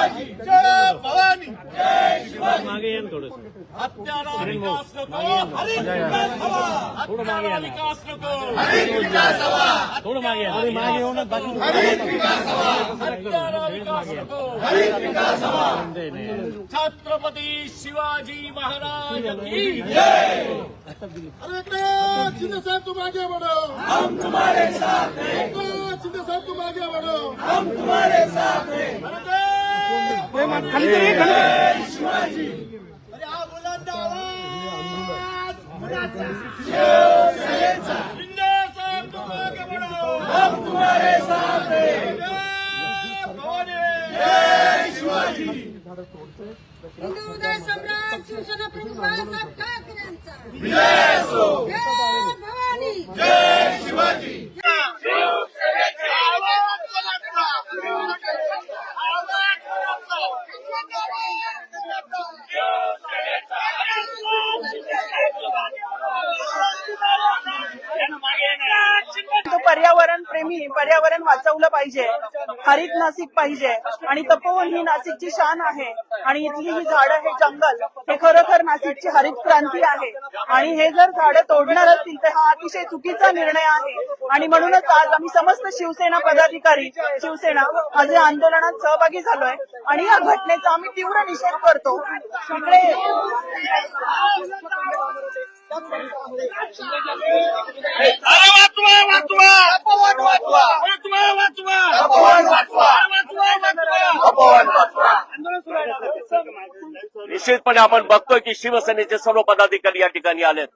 जय भवानी। मागे येन थोडं हत्यारा विकास नको, हरित विकास हवा। हत्यारा विकास नको, हरित विकास हवा। थोडं मागे मागे येऊन बाकी हरित विकास हवा। हत्यारा विकास नको, हरित विकास हवा। छत्रपती शिवाजी महाराज की जय। अरे शिंदे साहब तुम आगे बढ़ो, हम तुम्हारे साथ हैं। शिंदे साहब तुम आगे बढ़ो, हम तुम्हारे साथ हैं। शिवाजी। अरे हा बुलंद आवाज मुलाचा शिवसेनेचा। शिंदे साहब तुम आगे बढ़ो, हम तुम्हारे साथ हैं। जय भवानी, जय शिवाजी। हिंदू हृदय सम्राट शिवसेना प्रमुख बाळासाहेब ठाकरे यांचा विजय असो। जय भवानी, जय शिवाजी। शिवसेनेचा आवाज बुलंद, आवाज बुलंद। तो पर्यावरण प्रेमी, पर्यावरण वाचवलं पाहिजे, हरित नाशिक पाहिजे आणि तपोवन ही नाशिकची शान आहे आणि इथली ही झाडं, हे जंगल, हे खरोखर नाशिकची हरित क्रांती आहे आणि हे जर झाडं तोडणार असतील तर हा अतिशय चुकीचा निर्णय आहे आणि म्हणूनच आज आम्ही समस्त शिवसेना पदाधिकारी, शिवसेना आज या आंदोलनात सहभागी झालोय आणि या घटनेचा आम्ही तीव्र निषेध करतो। इकडे अरे वाचवा, वाचवा, अपवन वाचवा, वाचवा, वाचवा, अपवन वाचवा, अपवन वाचवा। निश्चितपणे आपण बघतोय की शिवसेनेचे सर्व पदाधिकारी या ठिकाणी आलेत।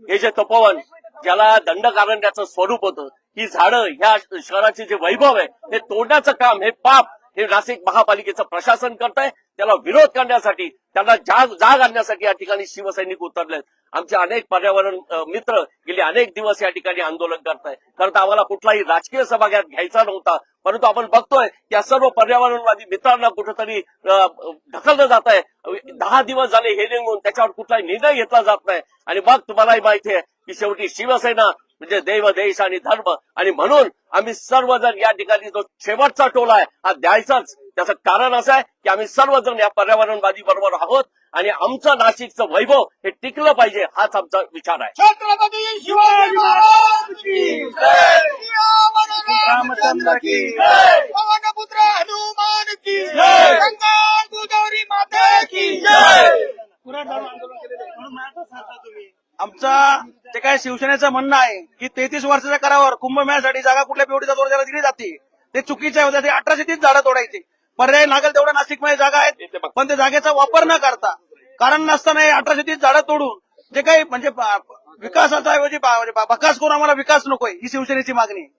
हे जे तपोवन, ज्याला दंडकारण्याचं स्वरूप होतं, ही झाडं ह्या शहराचे जे वैभव आहे हे तोडण्याचं काम, हे पाप हे नाशिक महापालिकेचं प्रशासन करतंय। त्याला विरोध करण्यासाठी, त्याला जाग आणण्यासाठी या ठिकाणी शिवसैनिक उतरलेत। आमचे अनेक पर्यावरण मित्र गेले अनेक दिवस या ठिकाणी आंदोलन करताय। खरं आम्हाला कुठलाही राजकीय सहभाग घ्यायचा नव्हता, परंतु आपण बघतोय या सर्व पर्यावरणवादी मित्रांना कुठेतरी ढकललं जात आहे। 10 दिवस झाले हे निघून त्याच्यावर कुठलाही निर्णय घेतला जात नाही आणि मग तुम्हालाही माहिती आहे की शेवटी शिवसेना म्हणजे देव, देश आणि धर्म, आणि म्हणून आम्ही सर्वजण या ठिकाणी जो शेवटचा टोला आहे हा द्यायचाच। त्याचं कारण असं आहे की आम्ही सर्वजण या पर्यावरणवादी बरोबर आहोत आणि आमचं नाशिकचं वैभव हे टिकलं पाहिजे, हाच आमचा विचार आहे। छत्रपती शिवाजी महाराज की जय। रामचंद्र की जय। पवनपुत्र हनुमान की जय। गंगा गोदावरी माता की जय। आमचा जे काय शिवसेनेचं म्हणणं आहे की 33 वर्षाच्या करारावर कुंभमेळ्यासाठी जागा कुठल्या पेवडीचा दर्जा दिली जाते, ते चुकीचं आहे। ते 1830 झाडं तोडायची, पर्याय लागेल तेवढा नाशिकमध्ये जागा आहेत, पण त्या जागेचा वापर न करता, कारण नसताना 1830 झाडं तोडून जे काही म्हणजे विकासाचा ऐवजी बकास करून आम्हाला विकास नकोय, ही शिवसेनेची मागणी आहे।